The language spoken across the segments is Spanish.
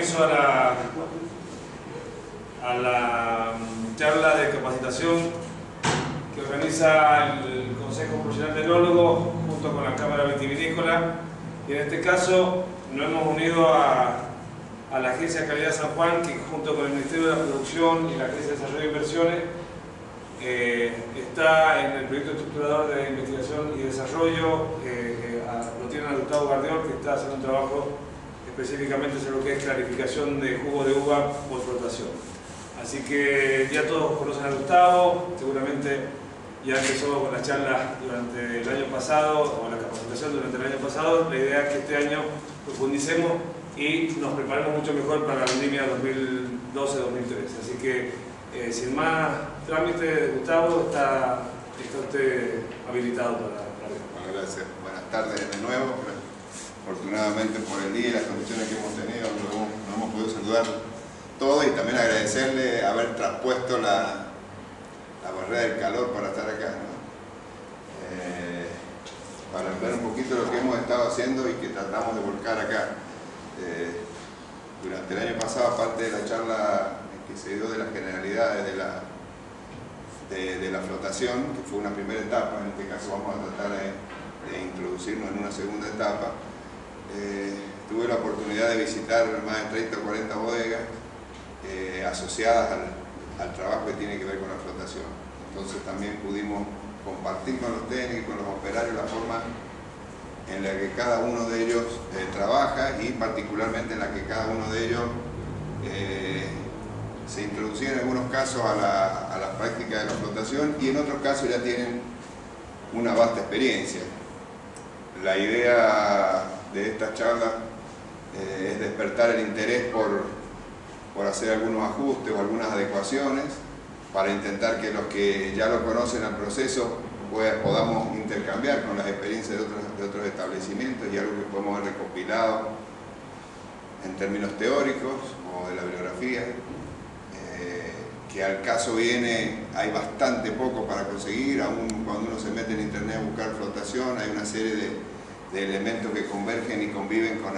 comienzo a la charla de capacitación que organiza el Consejo Profesional de Enólogos junto con la Cámara Vitivinícola, y en este caso nos hemos unido a la Agencia de Calidad San Juan, que junto con el Ministerio de la Producción y la Agencia de Desarrollo de Inversiones está en el proyecto estructurador de investigación y desarrollo. Lo tienen a Gustavo Gardiol, que está haciendo un trabajo específicamente sobre lo que es clarificación de jugo de uva por flotación. Así que ya todos conocen a Gustavo, seguramente ya empezó con las charlas durante el año pasado, o la capacitación durante el año pasado. La idea es que este año profundicemos y nos preparemos mucho mejor para la vendimia 2012-2013. Así que, sin más trámite, Gustavo, está usted habilitado para Bueno, gracias. Buenas tardes de nuevo. Afortunadamente por el día y las condiciones que hemos tenido, nos hemos podido saludar todos, y también agradecerle haber traspuesto la barrera del calor para estar acá, ¿no? Para ver un poquito lo que hemos estado haciendo y que tratamos de volcar acá. Durante el año pasado, aparte de la charla que se dio de las generalidades de la flotación, que fue una primera etapa, en este caso vamos a tratar de introducirnos en una segunda etapa, tuve la oportunidad de visitar más de 30 o 40 bodegas asociadas al trabajo que tiene que ver con la flotación. Entonces también pudimos compartir con los técnicos, con los operarios, la forma en la que cada uno de ellos trabaja, y particularmente en la que cada uno de ellos se introducía en algunos casos a la práctica de la flotación, y en otros casos ya tienen una vasta experiencia. La idea de esta charla es despertar el interés por hacer algunos ajustes o algunas adecuaciones para intentar que los que ya lo conocen al proceso podamos intercambiar con las experiencias de otros establecimientos, y algo que podemos haber recopilado en términos teóricos o de la bibliografía, que al caso viene hay bastante poco para conseguir. Aún cuando uno se mete en internet a buscar flotación, hay una serie de elementos que convergen y conviven con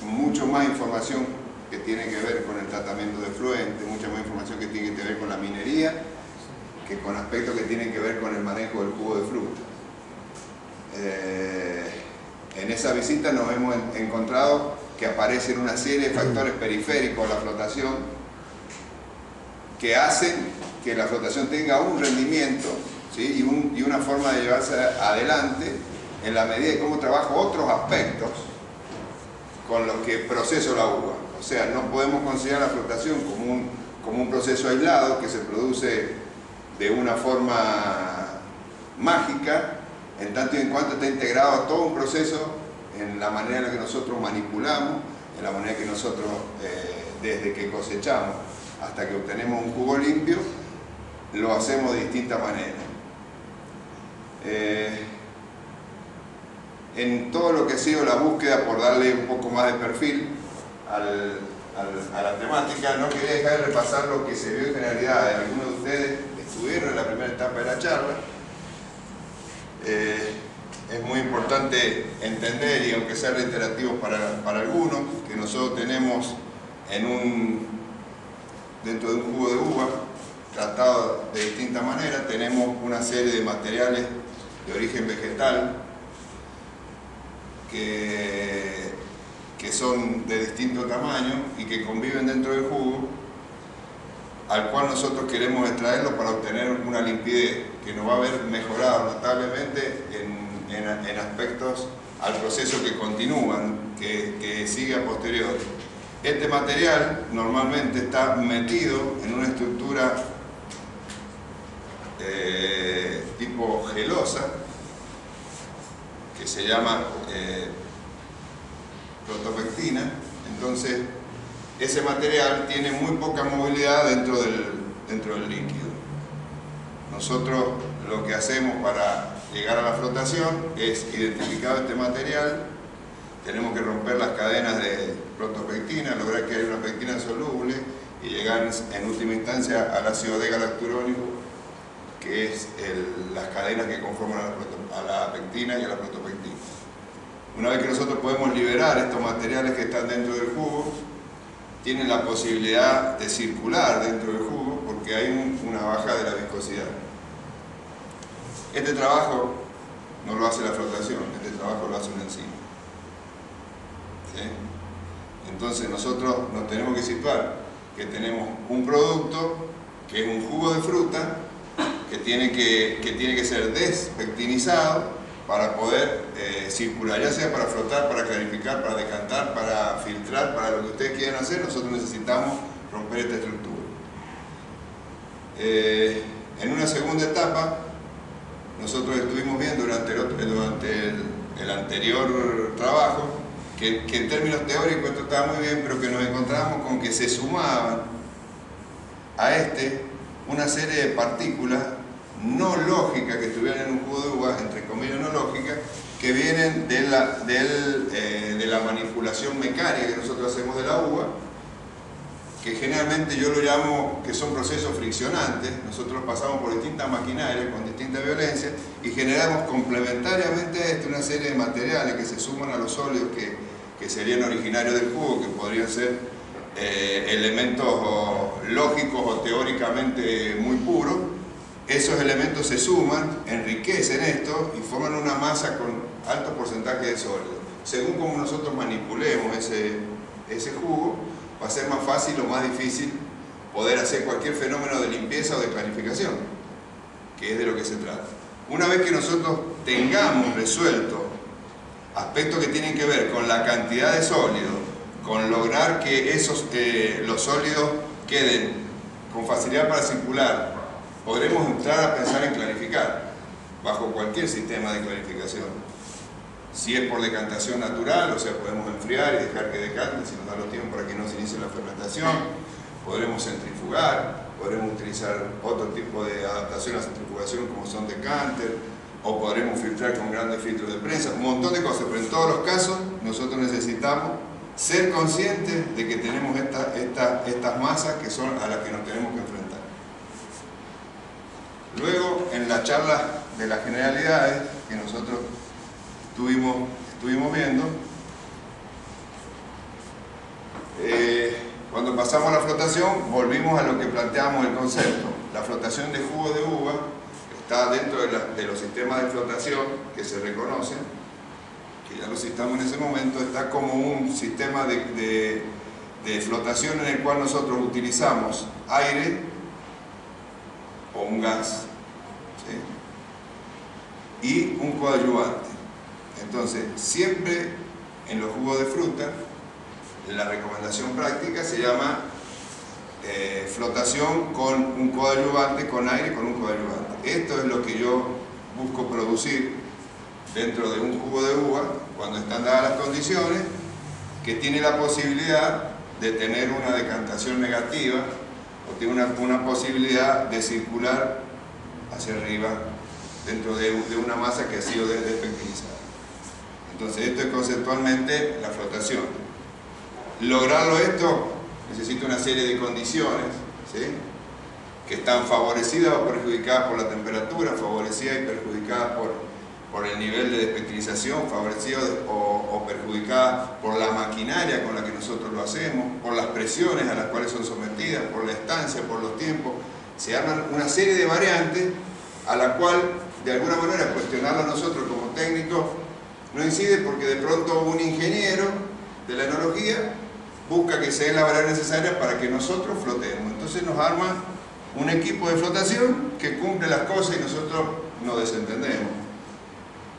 mucho más información que tiene que ver con el tratamiento de efluentes, mucha más información que tiene que ver con la minería, que con aspectos que tienen que ver con el manejo del jugo de fruta. En esa visita nos hemos encontrado que aparecen una serie de factores periféricos a la flotación que hacen que la flotación tenga un rendimiento, ¿sí? y una forma de llevarse adelante en la medida de cómo trabajo otros aspectos con los que proceso la uva. O sea, no podemos considerar la flotación como un proceso aislado que se produce de una forma mágica, en tanto y en cuanto está integrado a todo un proceso en la manera en la que nosotros manipulamos, en la manera que nosotros, desde que cosechamos hasta que obtenemos un jugo limpio, lo hacemos de distinta manera. En todo lo que ha sido la búsqueda por darle un poco más de perfil a la temática, no quería dejar de repasar lo que se vio en generalidad. Algunos de ustedes estuvieron en la primera etapa de la charla. Es muy importante entender, y aunque sea reiterativo para algunos, que nosotros tenemos dentro de un jugo de uva tratado de distinta manera, tenemos una serie de materiales de origen vegetal que son de distinto tamaño y que conviven dentro del jugo, al cual nosotros queremos extraerlo para obtener una limpidez que nos va a ver mejorado notablemente en aspectos al proceso que continúan, que sigue a posteriori. Este material normalmente está metido en una estructura tipo gelosa, que se llama protopectina. Entonces ese material tiene muy poca movilidad dentro del líquido. Nosotros lo que hacemos para llegar a la flotación es, identificado este material, tenemos que romper las cadenas de protopectina, lograr que haya una pectina soluble y llegar en última instancia al ácido D-galacturónico, que es las cadenas que conforman a la pectina y a la protopectina. Una vez que nosotros podemos liberar estos materiales que están dentro del jugo, tienen la posibilidad de circular dentro del jugo porque hay una baja de la viscosidad. Este trabajo no lo hace la flotación, este trabajo lo hace una enzima. ¿Sí? Entonces nosotros nos tenemos que situar que tenemos un producto que es un jugo de fruta que tiene que ser despectinizado para poder circular, ya sea para flotar, para clarificar, para decantar, para filtrar, para lo que ustedes quieran hacer. Nosotros necesitamos romper esta estructura. En una segunda etapa, nosotros estuvimos viendo durante el anterior trabajo que en términos teóricos esto estaba muy bien, pero que nos encontramos con que se sumaban a una serie de partículas no lógicas que estuvieran en un jugo de uva, entre comillas no lógicas, que vienen de la manipulación mecánica que nosotros hacemos de la uva, que generalmente yo lo llamo que son procesos friccionantes. Nosotros pasamos por distintas maquinarias con distintas violencias y generamos complementariamente a esto una serie de materiales que se suman a los sólidos que serían originarios del jugo, que podrían ser elementos lógicos o teóricamente muy puros. Esos elementos se suman, enriquecen esto y forman una masa con alto porcentaje de sólido. Según como nosotros manipulemos ese jugo, va a ser más fácil o más difícil poder hacer cualquier fenómeno de limpieza o de clarificación, que es de lo que se trata. Una vez que nosotros tengamos resuelto aspectos que tienen que ver con la cantidad de sólido, con lograr que los sólidos queden con facilidad para circular, podremos entrar a pensar en clarificar bajo cualquier sistema de clarificación. Si es por decantación natural, o sea, podemos enfriar y dejar que decante si nos da los tiempos para que no se inicie la fermentación. Podremos centrifugar, podremos utilizar otro tipo de adaptación a la centrifugación como son decánter, o podremos filtrar con grandes filtros de prensa, un montón de cosas, pero en todos los casos nosotros necesitamos ser conscientes de que tenemos estas masas que son a las que nos tenemos que enfrentar. Luego, en la charla de las generalidades que nosotros estuvimos viendo, cuando pasamos a la flotación, volvimos a lo que planteamos el concepto. La flotación de jugo de uva está dentro de los sistemas de flotación que se reconocen, que ya lo citamos en ese momento. Está como un sistema de flotación en el cual nosotros utilizamos aire o un gas, ¿sí? Y un coadyuvante. Entonces, siempre en los jugos de fruta, la recomendación práctica se llama flotación con un coadyuvante, con aire con un coadyuvante. Esto es lo que yo busco producir dentro de un jugo de uva cuando están dadas las condiciones, que tiene la posibilidad de tener una decantación negativa o tiene una posibilidad de circular hacia arriba dentro de una masa que ha sido despectinizada. Entonces esto es conceptualmente la flotación. Lograrlo esto necesita una serie de condiciones, ¿sí?, que están favorecidas o perjudicadas por la temperatura, favorecidas y perjudicadas por el nivel de despectinización, favorecidas o perjudicadas por la maquinaria con la que nosotros lo hacemos, por las presiones a las cuales son sometidas, por la estancia, por los tiempos. Se arman una serie de variantes a la cual, de alguna manera, cuestionarlo a nosotros como técnicos no incide, porque de pronto un ingeniero de la enología busca que se den las variables necesarias para que nosotros flotemos. Entonces nos arma un equipo de flotación que cumple las cosas y nosotros nos desentendemos.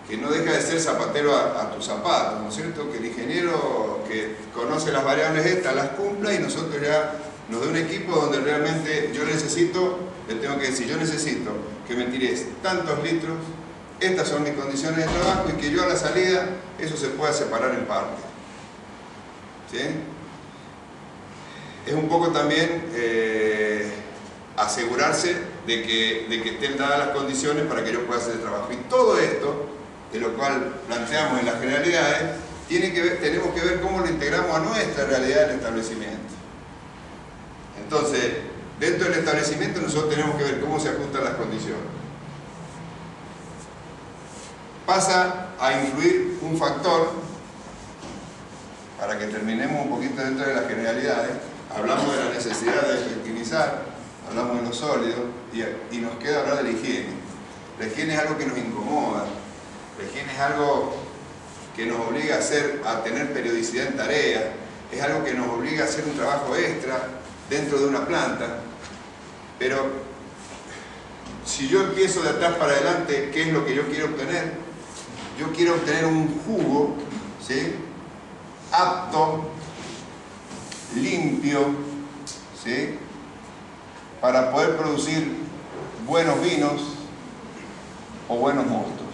Que no deja de ser zapatero a tus zapatos, ¿no es cierto? Que el ingeniero que conoce las variables estas las cumpla y nosotros ya nos dé un equipo donde realmente yo necesito, le tengo que decir, yo necesito que me tires tantos litros, estas son mis condiciones de trabajo, y que yo a la salida eso se pueda separar en parte. ¿Sí? Es un poco también asegurarse de que estén dadas las condiciones para que yo pueda hacer el trabajo. Y todo esto, de lo cual planteamos en las generalidades, tenemos que ver cómo lo integramos a nuestra realidad del establecimiento. Entonces, dentro del establecimiento nosotros tenemos que ver cómo se ajustan las condiciones. Pasa a influir un factor, para que terminemos un poquito dentro de las generalidades, hablamos de la necesidad de efectivizar, hablamos de los sólidos y nos queda hablar de la higiene. La higiene es algo que nos incomoda, la higiene es algo que nos obliga a tener periodicidad en tareas, es algo que nos obliga a hacer un trabajo extra dentro de una planta. Pero si yo empiezo de atrás para adelante, ¿qué es lo que yo quiero obtener? Yo quiero obtener un jugo, ¿sí?, apto, limpio, ¿sí?, para poder producir buenos vinos o buenos mostos.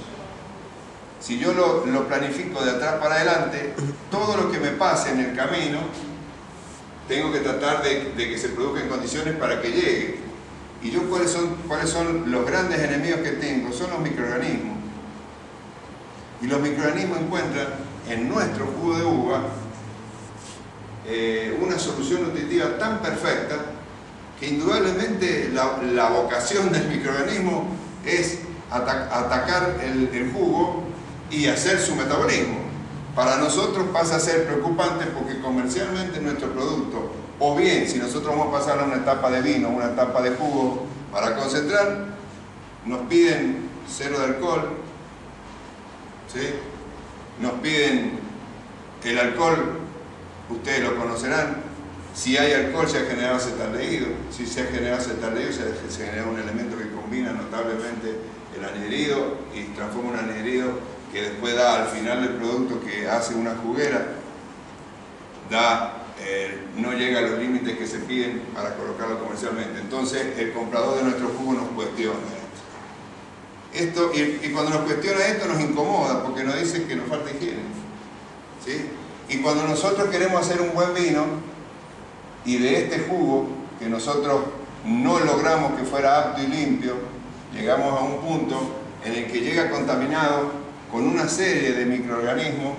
Si yo lo planifico de atrás para adelante, todo lo que me pase en el camino, tengo que tratar de que se produzcan condiciones para que llegue. ¿Y yo cuáles son los grandes enemigos que tengo? Son los microorganismos. Y los microorganismos encuentran en nuestro jugo de uva una solución nutritiva tan perfecta que indudablemente la vocación del microorganismo es atacar el jugo y hacer su metabolismo. Para nosotros pasa a ser preocupante porque comercialmente nuestro producto, o bien si nosotros vamos a pasar a una etapa de vino, una etapa de jugo para concentrar, nos piden 0 de alcohol, ¿sí?, nos piden el alcohol, ustedes lo conocerán, si hay alcohol se ha generado acetaldehído, si se ha generado acetaldehído se genera un elemento que combina notablemente el anhidrido y transforma un anhidrido que después da al final del producto que hace una juguera, no llega a los límites que se piden para colocarlo comercialmente. Entonces el comprador de nuestro jugo nos cuestiona esto, y cuando nos cuestiona esto nos incomoda porque nos dice que nos falta higiene, ¿sí? Y cuando nosotros queremos hacer un buen vino y de este jugo que nosotros no logramos que fuera apto y limpio, llegamos a un punto en el que llega contaminado con una serie de microorganismos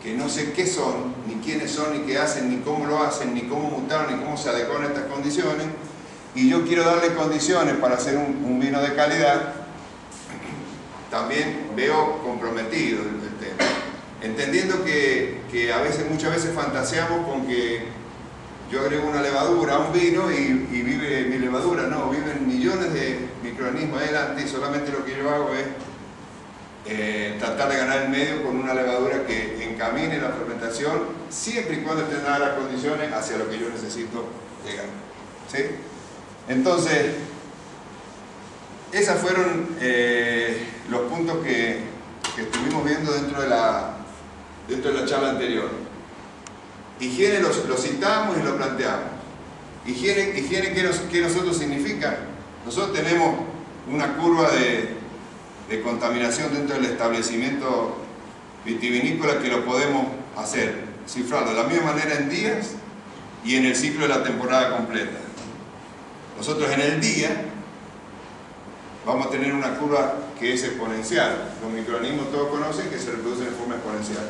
que no sé qué son, ni quiénes son, ni qué hacen, ni cómo lo hacen, ni cómo mutaron, ni cómo se adecuan a estas condiciones, y yo quiero darle condiciones para hacer un vino de calidad, también veo comprometido el tema. Entendiendo que muchas veces fantaseamos con que yo agrego una levadura a un vino y vive mi levadura. No, viven millones de microorganismos adelante y solamente lo que yo hago es tratar de ganar el medio con una levadura que encamine la fermentación siempre y cuando estén dadas las condiciones hacia lo que yo necesito llegar, ¿sí? Entonces, esos fueron los puntos que estuvimos viendo dentro de la charla anterior. Higiene lo citamos y lo planteamos. Higiene ¿qué nosotros significa? Nosotros tenemos una curva de contaminación dentro del establecimiento vitivinícola que lo podemos hacer, cifrarlo de la misma manera en días y en el ciclo de la temporada completa. Nosotros en el día vamos a tener una curva que es exponencial. Los microorganismos todos conocen que se reproducen de forma exponencial.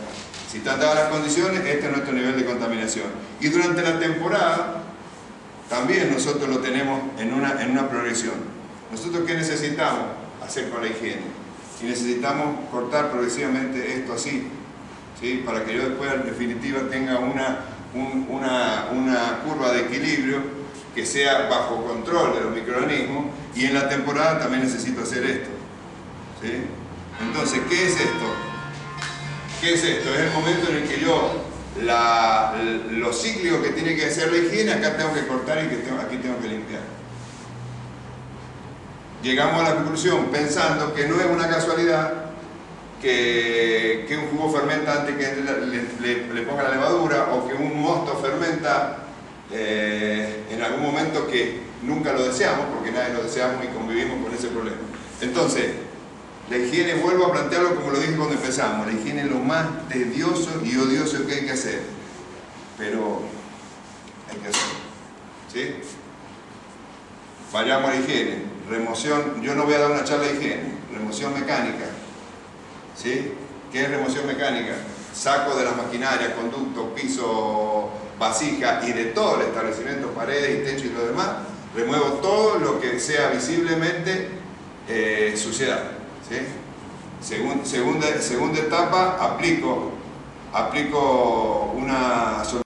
Si están dadas las condiciones, este es nuestro nivel de contaminación. Y durante la temporada también nosotros lo tenemos en una progresión. ¿Nosotros qué necesitamos hacer con la higiene? Y necesitamos cortar progresivamente esto así, ¿sí?, para que yo después en definitiva tenga una curva de equilibrio que sea bajo control de los microorganismos, y en la temporada también necesito hacer esto, ¿sí? Entonces, ¿qué es esto? ¿Qué es esto? Es el momento en el que yo lo cíclico que tiene que hacer la higiene, acá tengo que cortar y aquí tengo que limpiar. Llegamos a la conclusión pensando que no es una casualidad que un jugo fermenta antes que le ponga la levadura, o que un mosto fermenta en algún momento que nunca lo deseamos, porque nadie lo deseamos y convivimos con ese problema. Entonces, la higiene, vuelvo a plantearlo como lo dije cuando empezamos, la higiene es lo más tedioso y odioso que hay que hacer, pero hay que hacerlo, ¿sí? Vayamos a la higiene. Remoción, yo no voy a dar una charla de higiene, remoción mecánica, ¿sí? ¿Qué es remoción mecánica? Saco de las maquinarias, conductos, piso, vasija y de todo el establecimiento, paredes y techo y lo demás, remuevo todo lo que sea visiblemente suciedad, ¿sí? Segunda etapa, aplico una solución